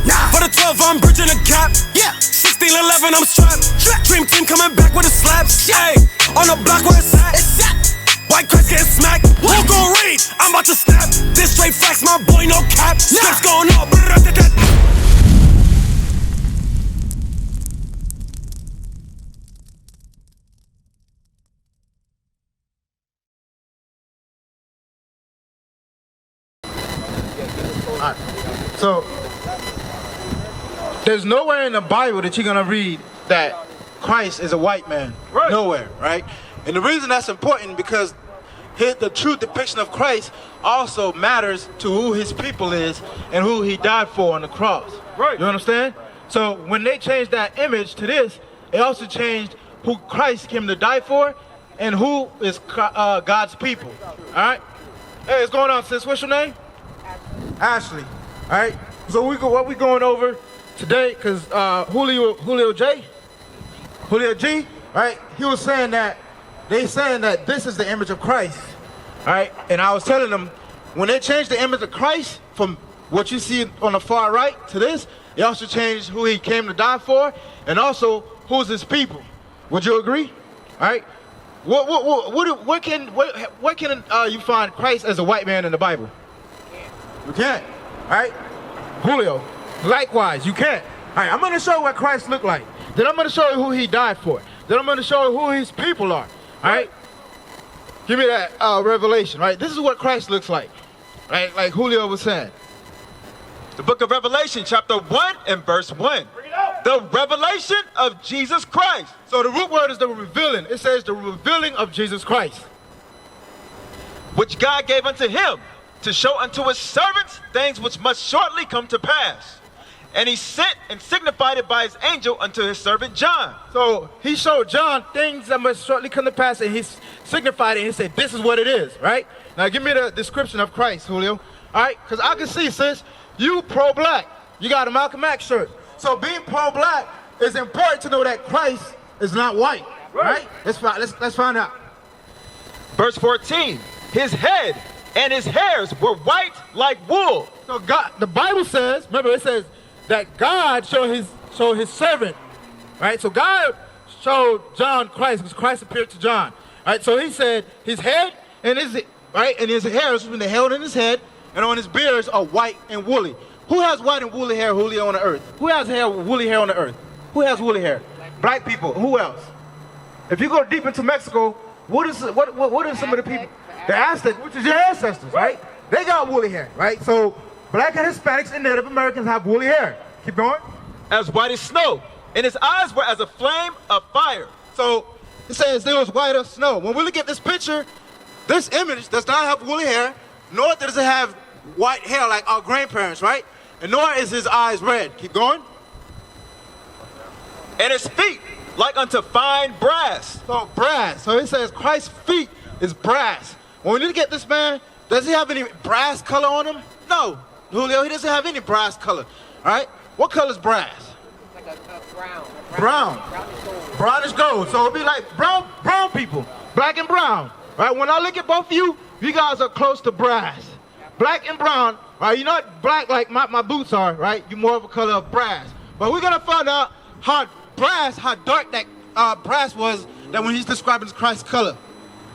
Nah. For the 12, I'm bridging the gap. Yeah. 16-11, I'm strapped. Dream team coming back with the slaps. Hey, on the block where it's at. White cracks getting smacked. Who gon' read? I'm about to snap. This straight facts, my boy, no cap. Slips going up. Alright, so there's nowhere in the Bible that you're gonna read that Christ is a white man. Right. Nowhere, right? And the reason that's important because the true depiction of Christ also matters to who his people is and who he died for on the cross. Right. You understand? So when they changed that image to this, it also changed who Christ came to die for and who is God's people. Alright? Hey, what's going on, sis? What's your name? Ashley. Alright? So what we going over today, because Julio G, right? He was saying that this is the image of Christ. Alright? And I was telling them, when they changed the image of Christ from what you see on the far right to this, it also changed who he came to die for and also who's his people. Would you agree? Alright? Where can you find Christ as a white man in the Bible? You can't. Alright? Julio, likewise, you can't. Alright, I'm going to show you what Christ looked like. Then I'm going to show you who he died for. Then I'm going to show you who his people are. Alright? Give me that revelation, right? This is what Christ looks like. Right? Like Julio was saying. The book of Revelation, chapter 1 and verse 1. The revelation of Jesus Christ. So the root word is the revealing. It says the revealing of Jesus Christ. Which God gave unto him to show unto his servants things which must shortly come to pass. And he sent and signified it by his angel unto his servant John. So he showed John things that must shortly come to pass, and he signified it, and he said, this is what it is, right? Now give me the description of Christ, Julio. All right? Because I can see, sis, you pro-black. You got a Malcolm X shirt. So being pro-black, it's important to know that Christ is not white, right? Let's find out. Verse 14, his head and his hairs were white like wool. So God, the Bible says, remember it says that God showed his servant, right? So God showed John Christ because Christ appeared to John, right? So he said his head and his hairs, when they held in his head and on his beards are white and woolly. Who has white and woolly hair, Julio, on the earth? Who has woolly hair on the earth? Who has woolly hair? Black people. Who else? If you go deep into Mexico, what are some of the people? The Aztecs, which is your ancestors, right? They got woolly hair, right? So black and Hispanics and Native Americans have woolly hair. Keep going. As white as snow, and his eyes were as a flame of fire. So it says there was white as snow. When we look at this picture, this image does not have woolly hair, nor does it have white hair like our grandparents, right? And nor is his eyes red. Keep going. And his feet like unto fine brass. So brass. So it says Christ's feet is brass. When we look at this man, does he have any brass color on him? No, Julio, he doesn't have any brass color. All right? What color is brass? Like a brown. Brown. Brownish gold. So it'll be like brown people. Black and brown. Right? When I look at both of you, you guys are close to brass. Black and brown. Right? You're not black like my boots are, right? You're more of a color of brass. But we're gonna find out how dark that brass was that when he's describing Christ's color.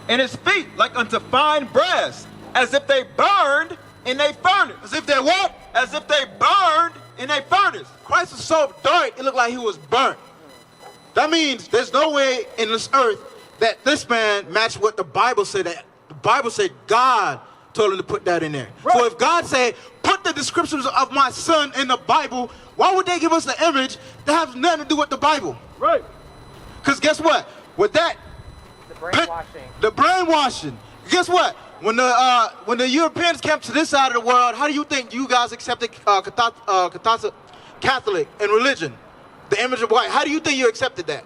And his feet like unto fine brass, as if they burned in a furnace. As if they what? As if they burned in a furnace. Christ was so dark, it looked like he was burnt. That means there's no way in this earth that this man matched what the Bible said. That the Bible said God told him to put that in there. Right. So if God said, put the descriptions of my son in the Bible, why would they give us the image that has nothing to do with the Bible? Right. Because guess what? With that, The brainwashing. Guess what? When the Europeans came to this side of the world, how do you think you guys accepted Catholic and religion? The image of white. How do you think you accepted that?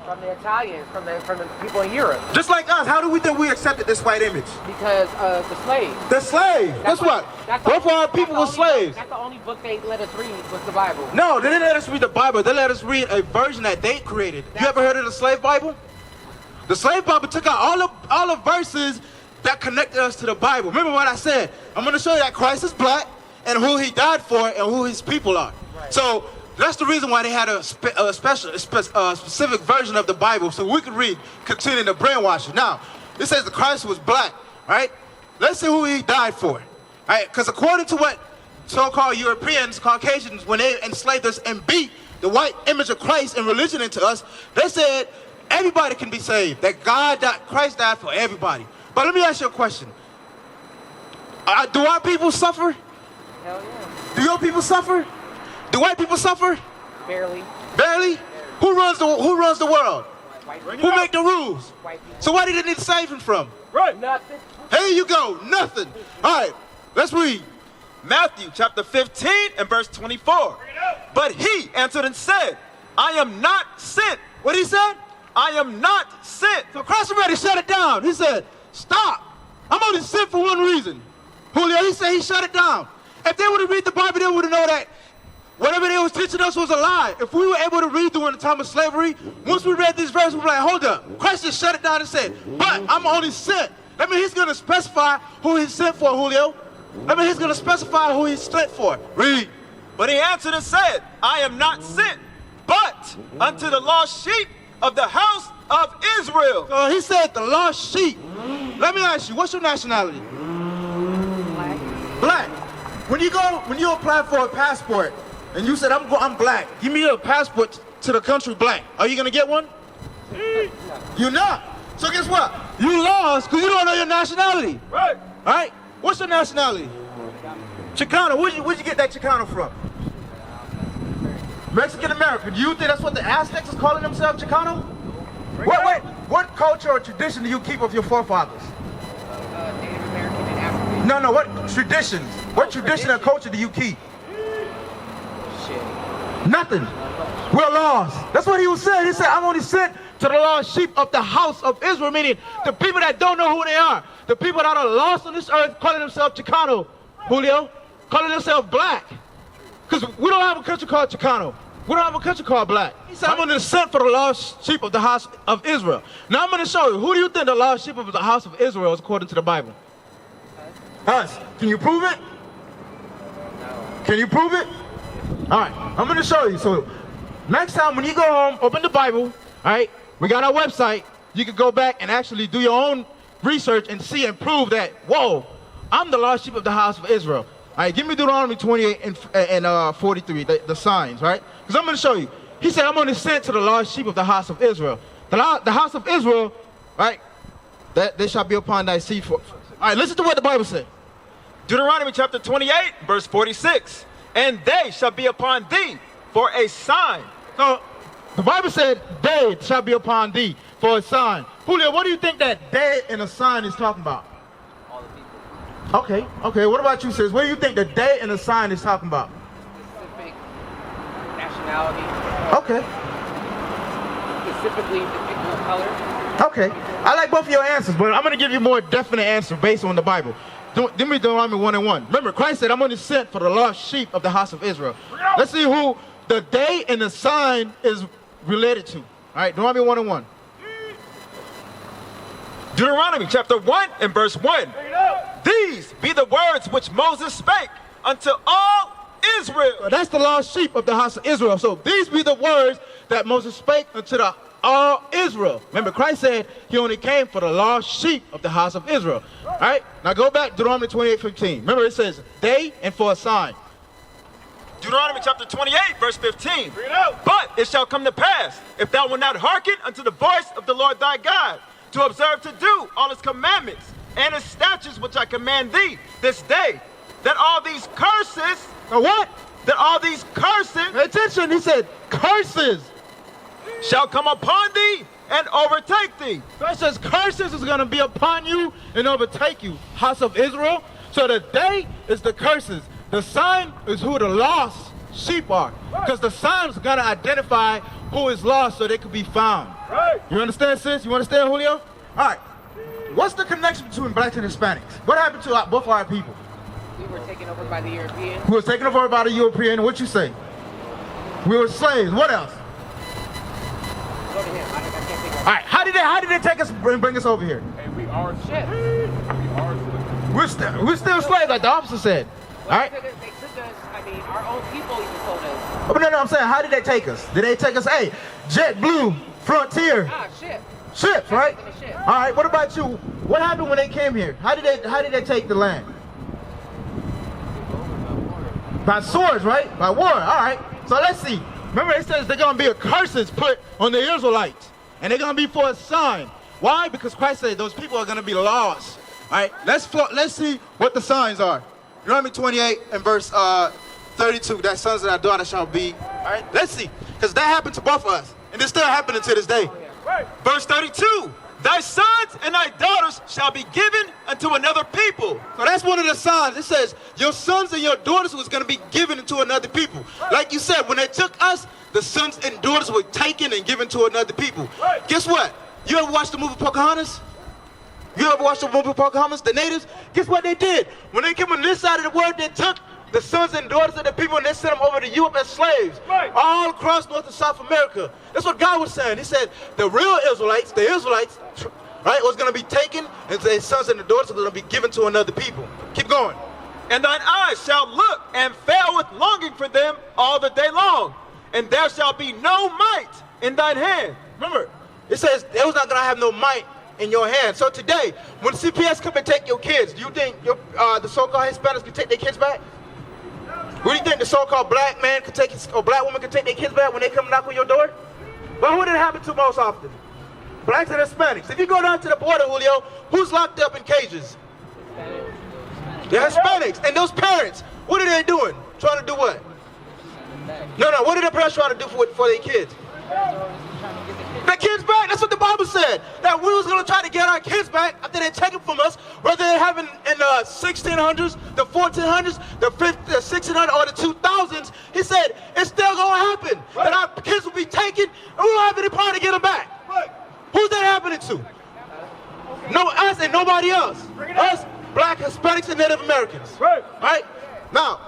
From the Italians, from the people in Europe. Just like us, how do we think we accepted this white image? Because of the slaves. The slaves. Guess what? Both of our people were slaves. That's the only book they let us read was the Bible. No, they didn't let us read the Bible. They let us read a version that they created. You ever heard of the slave Bible? The slave Bible took out all the verses that connected us to the Bible. Remember what I said? I'm going to show you that Christ is black and who he died for and who his people are. So that's the reason why they had a specific version of the Bible so we could read, continuing the brainwashing. Now, it says the Christ was black, right? Let's see who he died for, right? Because according to what so-called Europeans, Caucasians, when they enslaved us and beat the white image of Christ and religion into us, they said everybody can be saved, that Christ died for everybody. But let me ask you a question. Do our people suffer? Hell yeah. Do your people suffer? Do white people suffer? Barely. Barely? Who runs the world? White people. Who make the rules? White people. So where did they need saving from? Right. Nothing. Here you go, nothing. All right, let's read. Matthew chapter 15 and verse 24. But he answered and said, I am not sent. What he said? I am not sent. So Christ already shut it down. He said, stop. I'm only sent for one reason. Julio, he said he shut it down. If they would have read the Bible, they would have known that whatever they was teaching us was a lie. If we were able to read during the time of slavery, once we read this verse, we were like, hold up. Christ just shut it down and said, but I'm only sent. That means he's going to specify who he's sent for, Julio. That means he's going to specify who he's sent for. Read. But he answered and said, I am not sent, but unto the lost sheep of the house of Israel. So he said the lost sheep. Let me ask you, what's your nationality? Black. When you apply for a passport and you said I'm black, give me a passport to the country black. Are you gonna get one? You're not. So guess what? You lost because you don't know your nationality. Right. All right. What's your nationality? Chicano. Where'd you get that Chicano from? Mexican American. Do you think that's what the Aztecs is calling themselves, Chicano? Wait. What culture or tradition do you keep of your forefathers? Native American and African. No. What traditions? What tradition or culture do you keep? Shit. Nothing. We're lost. That's what he was saying. He said, I'm only sent to the lost sheep of the house of Israel, meaning the people that don't know who they are. The people that are lost on this earth calling themselves Chicano, Julio, calling themselves black. Because we don't have a country called Chicano. We don't have a country called black. He said, I'm only sent for the lost sheep of the house of Israel. Now I'm going to show you. Who do you think the lost sheep of the house of Israel is according to the Bible? Us. Can you prove it? No. Can you prove it? All right, I'm going to show you. So next time when you go home, open the Bible, all right? We got our website. You can go back and actually do your own research and see and prove that, whoa, I'm the lost sheep of the house of Israel. All right, give me Deuteronomy 28 and 43, the signs, right? Because I'm going to show you. He said, I'm only sent to the lost sheep of the house of Israel. The house of Israel, right, that they shall be upon thy seed for. All right, listen to what the Bible said. Deuteronomy chapter 28, verse 46. And they shall be upon thee for a sign. So the Bible said, they shall be upon thee for a sign. Julio, what do you think that they and a sign is talking about? All the people. Okay. What about you, sis? What do you think the day and the sign is talking about? Specific nationality. Okay. Specifically the people of color. Okay. I like both of your answers, but I'm going to give you a more definite answer based on the Bible. Give me Deuteronomy 1 and 1. Remember, Christ said, I'm only sent for the lost sheep of the house of Israel. Let's see who the day and the sign is related to. All right, Deuteronomy 1 and 1. Deuteronomy chapter 1 and verse 1. These be the words which Moses spake unto all Israel. So that's the lost sheep of the house of Israel. So these be the words that Moses spake unto the all Israel. Remember, Christ said he only came for the lost sheep of the house of Israel. All right, now go back to Deuteronomy 28:15. Remember, it says they and for a sign. Deuteronomy chapter 28, verse 15. But it shall come to pass, if thou wilt not hearken unto the voice of the Lord thy God, to observe to do all his commandments and his statutes which I command thee this day, that all these curses. Now what? That all these curses. Pay attention, he said curses. Shall come upon thee and overtake thee. God says curses is going to be upon you and overtake you, house of Israel. So the day is the curses. The sign is who the lost sheep are. Because the sign is going to identify who is lost so they can be found. Right. You understand, sis? You understand, Julio? All right. What's the connection between blacks and Hispanics? What happened to both our people? We were taken over by the Europeans. We were taken over by the European. What you say? We were slaves. What else? Go to him. I can't think of it. All right. How did they take us and bring us over here? And we are Shit. slaves. We are slaves. We're still slaves, like the officer said. All right. They took us, I mean, our own people even told us. Oh, no, I'm saying, how did they take us? Did they take us, hey, JetBlue, Frontier, ships, right? All right, what about you? What happened when they came here? How did they take the land? By swords, right? By war, all right. So let's see. Remember, it says they're going to be a curses put on the Israelites. And they're going to be for a sign. Why? Because Christ said those people are going to be lost. All right, let's see what the signs are. Deuteronomy 28 and verse 32, that sons and our daughters shall be. All right, let's see. Because that happened to both of us. And it's still happening to this day. Verse 32, thy sons and thy daughters shall be given unto another people. So that's one of the signs. It says your sons and your daughters was going to be given to another people. Like you said, when they took us, the sons and daughters were taken and given to another people. Guess what? You ever watched the movie Pocahontas? You ever watched the movie Pocahontas? The natives? Guess what they did? When they came on this side of the world, they took the sons and daughters of the people and they sent them over to Europe as slaves. All across North and South America. That's what God was saying. He said the real Israelites, right, was going to be taken and their sons and the daughters were going to be given to another people. Keep going. And thine eyes shall look and fail with longing for them all the day long. And there shall be no might in thine hand. Remember, it says they was not going to have no might in your hand. So today, when CPS come and take your kids, do you think the so-called Hispanics can take their kids back? Who do you think the so-called black man can take, or black woman can take their kids back when they come knock on your door? Well, who did it happen to most often? Blacks and Hispanics. If you go down to the border, Julio, who's locked up in cages? The Hispanics. And those parents, what are they doing? Trying to do what? No, what are the parents trying to do for their kids? The kids back. That's what the Bible said. That we was going to try to get our kids back after they take them from us, whether they have in the 1600s, the 1400s, the 1600s, or the 2000s. He said it's still going to happen. That our kids will be taken, and we don't have any power to get them back. Who's that happening to? No, us and nobody else. Us, black, Hispanics, and Native Americans. Right? Now,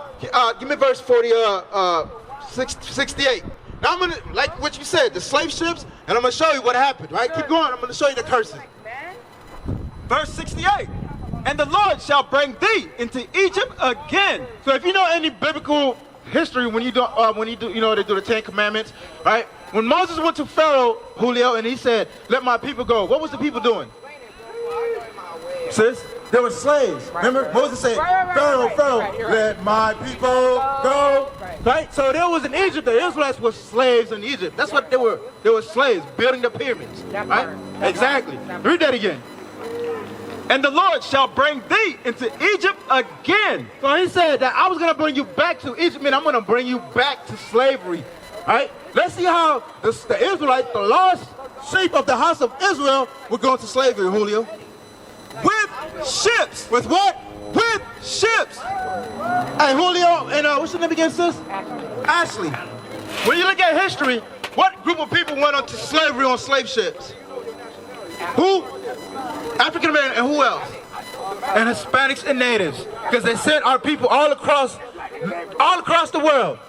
give me verse 68. Now I'm going to, like what you said, the slave ships, and I'm going to show you what happened, right? Keep going. I'm going to show you the curses. Verse 68. And the Lord shall bring thee into Egypt again. So if you know any biblical history, when you do, they do the 10 Commandments, right? When Moses went to Pharaoh, Julio, and he said, let my people go, what was the people doing? Sis? They were slaves. Remember? Moses said, Pharaoh, let my people go. Right? So there was in Egypt, the Israelites were slaves in Egypt. That's what they were. They were slaves building the pyramids. Right? Exactly. Read that again. And the Lord shall bring thee into Egypt again. So he said that I was going to bring you back to Egypt, and I'm going to bring you back to slavery. Right? Let's see how the Israelites, the lost sheep of the house of Israel, were going to slavery, Julio. With ships. With what? With ships. Hey, Julio, and what's your name again, sis? Ashley. When you look at history, what group of people went onto slavery on slave ships? Who? African American, and who else? And Hispanics and natives, because they sent our people all across the world.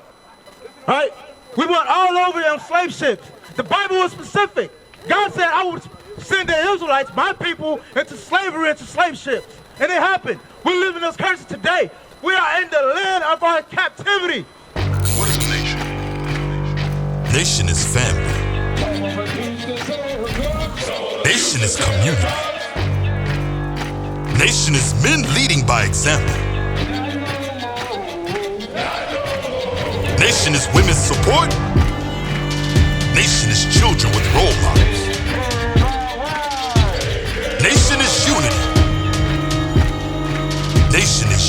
Right? We went all over on slave ships. The Bible was specific. God said, I would send the Israelites, my people, into slavery, into slave ships. And it happened. We live in those curses today. We are in the land of our captivity. What is a nation? Nation is family. Nation is community. Nation is men leading by example. Nation is women's support. Nation is children with role models. Nation is unity. Nation is